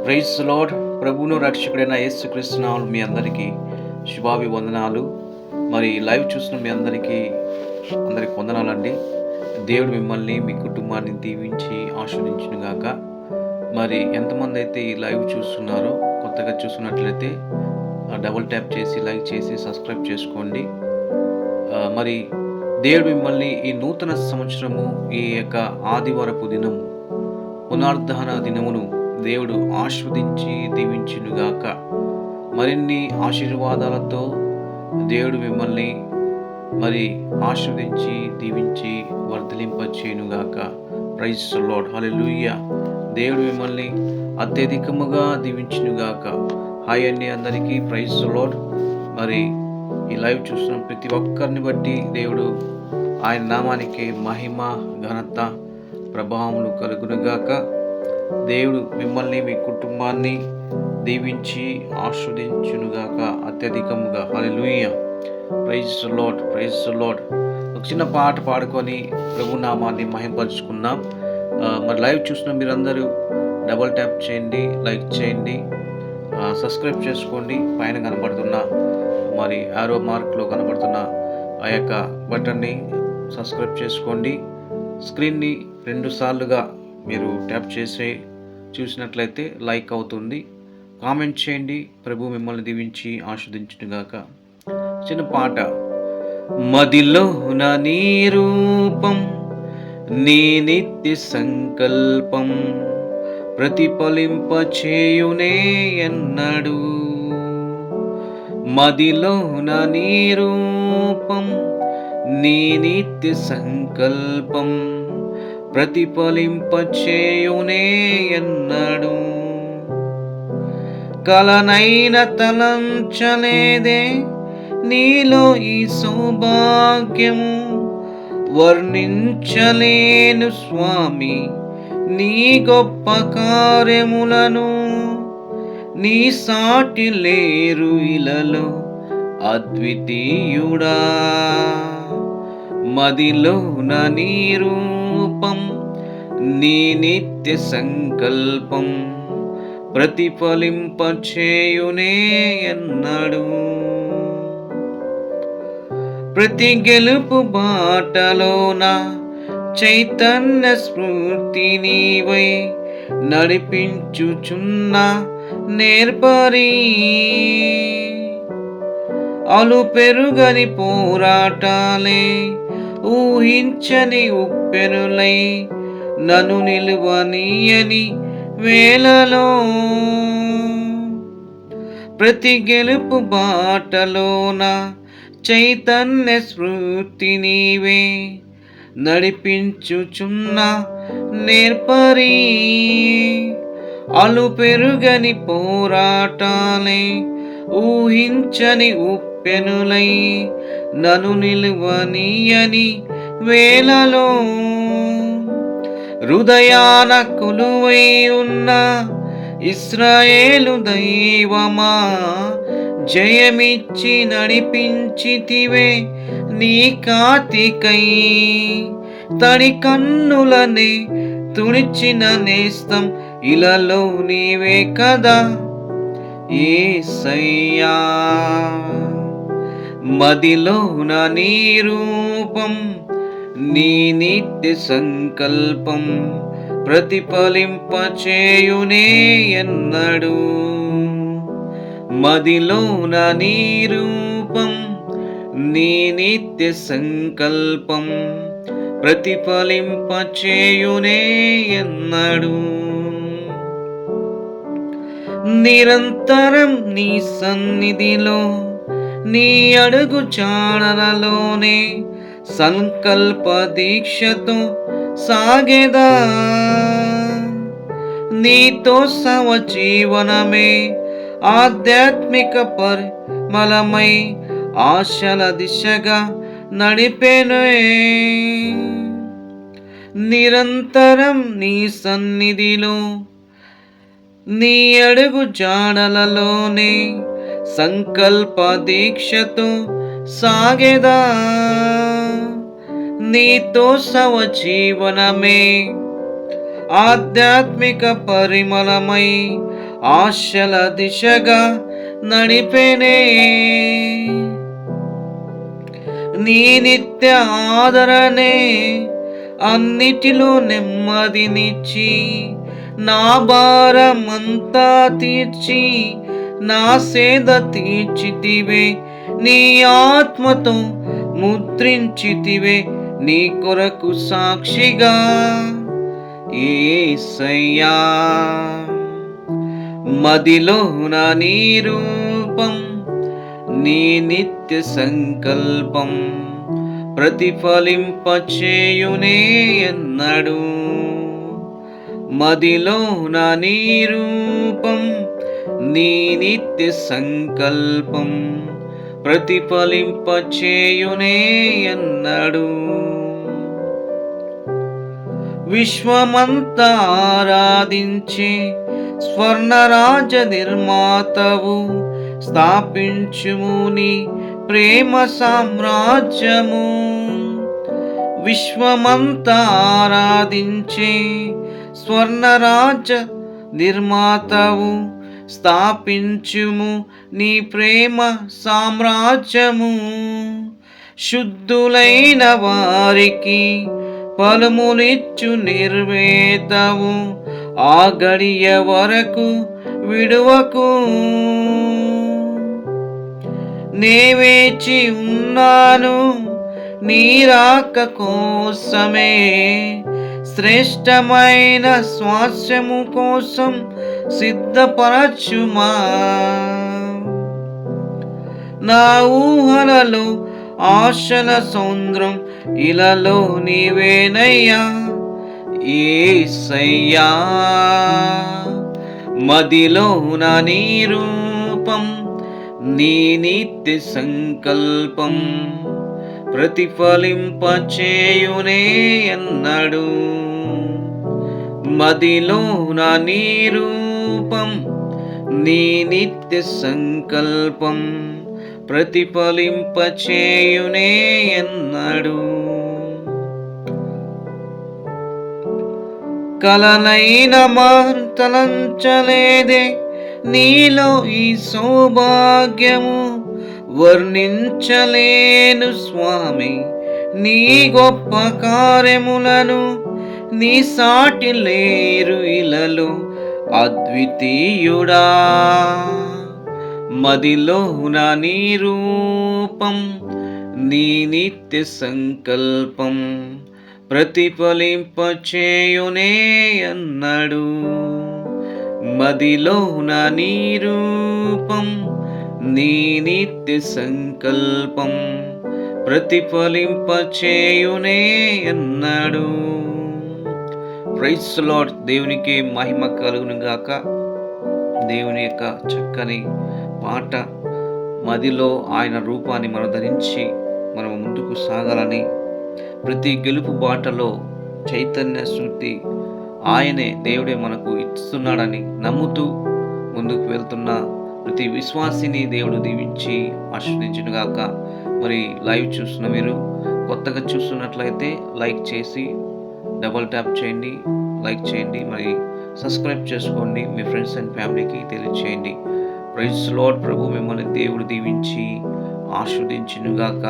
Praise lord. ప్రభువును రక్షకుడైన యేసుక్రీస్తు నామములో మీ అందరికీ శుభాభివందనాలు. మరి లైవ్ చూసిన మీ అందరికి వందనాలండి. దేవుడు మిమ్మల్ని మీ కుటుంబాన్ని దీవించి ఆశీర్వదించును గాక. మరి ఎంతమంది అయితే ఈ లైవ్ చూస్తున్నారో, కొత్తగా చూస్తున్నట్లయితే డబుల్ ట్యాప్ చేసి లైక్ చేసి సబ్స్క్రైబ్ చేసుకోండి. మరి దేవుడు మిమ్మల్ని ఈ నూతన సంవత్సరము, ఈ యొక్క ఆదివారపు దినము, పునరుద్ధరణ దినమును దేవుడు ఆశీర్వదించి దీవించునుగాక. మరిన్ని ఆశీర్వాదాలతో దేవుడు మిమ్మల్ని మరి ఆశీర్వదించి దీవించి వర్ధలింపచేయునుగాక. Praise the lord. హల్లెలూయా. దేవుడు మిమ్మల్ని అత్యధికముగా దీవించునుగాక. హాయ్ అండి అందరికీ. Praise the lord. మరి ఈ లైవ్ చూస్తున్న ప్రతి ఒక్కరిని బట్టి దేవుడు ఆయన నామానికి మహిమ, ఘనత, ప్రభావములు కలుగునుగాక. దేవుడు మిమ్మల్ని మీ కుటుంబాన్ని దీవించి ఆశీర్వదించునుగాక అత్యధికముగా. Hallelujah. Praise the lord. Praise the lord. ఒక చిన్న పాట పాడుకొని ప్రభు నామాన్ని మహింపరుచుకుందాం. మరి లైవ్ చూసిన మీరందరూ డబుల్ ట్యాప్ చేయండి, లైక్ చేయండి, సబ్స్క్రైబ్ చేసుకోండి. పైన కనబడుతున్న మరి ఆరో మార్క్లో కనబడుతున్న ఆ యొక్క బటన్ని సబ్స్క్రైబ్ చేసుకోండి. స్క్రీన్ని 2 సార్లుగా మీరు ట్యాప్ చేసి చూసినట్లయితే లైక్ అవుతుంది. కామెంట్ చేయండి. ప్రభు మిమ్మల్ని దీవించి ఆశీర్వదించునుగాక. చిన్న పాట. మదిలో నీ రూపం, నీ నిత్య సంకల్పం ప్రతిఫలింప చేయునే ఎన్నడు. మదిలో నీ రూపం, నీ నిత్య సంకల్పం ప్రతిఫలింపచేయునే ఎన్నడు. కలనైన తలంచలేదే నీలో ఈ సౌభాగ్యము, వర్ణించలేను స్వామి నీ గొప్ప కార్యములను. నీ సాటి లేరు ఇలలో అద్వితీయుడా. మదిలో నీ రూపం, నీ నిత్య సంకల్పం ప్రతిఫలింపచేయునే ఎన్నడు. ప్రతి గెలుపు బాటలోన చైతన్య స్ఫూర్తి నీవై నడిపించుచున్న నేర్పరి. అలు పెరుగని పోరాటాలే ఊహించని ఉప్పెనులై నన్ను నిలువనీయని వేళలో. ప్రతి గెలుపు బాటలోన చైతన్య స్ఫూర్తి నీవే నడిపించుచున్న నేర్పరి. అలు పెరుగని పోరాటాలే ఊహించని ఉప్పెనులై నన్ను నిలువనీయని వేళలో. హృదయాన కొలువై ఉన్న ఇశ్రాయేలు దైవమా, జయమిచ్చి నడిపించితివే నీ కాతికై. తడి కన్నులనే తుడిచిన నేస్తం ఇలలో నీవే కదా యేసయ్యా. మదిలో నీ రూపం, నీ నిత్య సంకల్పం ప్రతిఫలింపచేయునే ఎన్నడు. మదిలో నీ రూపం, నీ నిత్య సంకల్పం ప్రతిఫలింపచేయునే ఎన్నడు. నిరంతరం నీ సన్నిధిలో, నీ అడుగు చాడలలోనే సంకల్ప దీక్షతో సాగేదా. నీతో సవజీవనమే ఆధ్యాత్మిక పరిమళమై ఆశల దిశగా నడిపెనే. నిరంతరం నీ సన్నిధిలో, నీ అడుగు జాడలలోనే సంకల్ప దీక్షతో సాగేదా. నీతో సవజీవనమే ఆధ్యాత్మిక పరిమళమై ఆశల దిశగా నడిపెనే. నీ నిత్య ఆదరణే అన్నిటిలో నెమ్మదినిచ్చి, నా భారమంతా తీర్చి, నా సేద తీర్చితివే. నీ ఆత్మతో ముద్రించితివే, నీ కొరకు సాక్షిగా యేసయ్యా. మదిలోన నీ రూపం, నీ నిత్య సంకల్పం ప్రతిఫలింపచేయునే ఎన్నడు. మదిలోన నీ రూపం, నీ నిత్య సంకల్పం ప్రతిఫలింపచేయునే ఎన్నడు. విశ్వమంతా ఆరాధించే స్వర్ణరాజ నిర్మాతవు, స్థాపించుము నీ ప్రేమ సామ్రాజ్యము. విశ్వమంతా ఆరాధించే స్వర్ణరాజ నిర్మాతవు, స్థాపించుము నీ ప్రేమ సామ్రాజ్యము. శుద్ధులైన వారికి ఫలములిచ్చు నిర్వేదవు, ఆ గడియ వరకు విడువకు. నే వేచి ఉన్నాను నీ రాక కోసమే, శ్రేష్టమైన స్వాస్యము కోసం సిద్ధపరచుమా. నా ఊహలలో ఆశల సౌంద్రం ఇలలో నీవేనయ్యా యేసయ్యా. మదిలోన నీ రూపం, నీ నిత్య సంకల్పం ప్రతిఫలింపచేయునే ఎన్నడు. మదిలోన నీ రూపం, నీ నిత్య సంకల్పం ప్రతిఫలింపచేయునే ఎన్నడు. కలనైన మార్తలంచలేదే నీలో ఈ సౌభాగ్యము, వర్ణించలేను స్వామి నీ గొప్ప కార్యములను. నీ సాటి లేరు ఇలలో అద్వితీయుడా. మదిలోన నీ రూపం, నీ నిత్య సంకల్పం ప్రతిఫలింపచేయునే అన్నాడు. మదిలోన నీ రూపం, నీ నిత్య సంకల్పం ప్రతిఫలింపచేయునే అన్నాడు. Praise the lord. దేవునికి మహిమ కలుగును గాక. దేవుని యొక్క చక్కని పాట, మదిలో ఆయన రూపాన్ని మనం ధరించి మనం ముందుకు సాగాలని, ప్రతి గెలుపు బాటలో చైతన్య శృతి ఆయనే దేవుడే మనకు ఇస్తున్నాడని నమ్ముతూ ముందుకు వెళ్తున్న ప్రతి విశ్వాసిని దేవుడు దీవించి ఆశీర్వదించునుగాక. మరి లైవ్ చూస్తున్న మీరు కొత్తగా చూస్తున్నట్లయితే లైక్ చేసి డబుల్ ట్యాప్ చేయండి, లైక్ చేయండి, మరి సబ్స్క్రైబ్ చేసుకోండి, మీ ఫ్రెండ్స్ అండ్ ఫ్యామిలీకి తెలియచేయండి. Praise the lord. ప్రభు మిమ్మల్ని దేవుడు దీవించి ఆశీర్వదించునుగాక.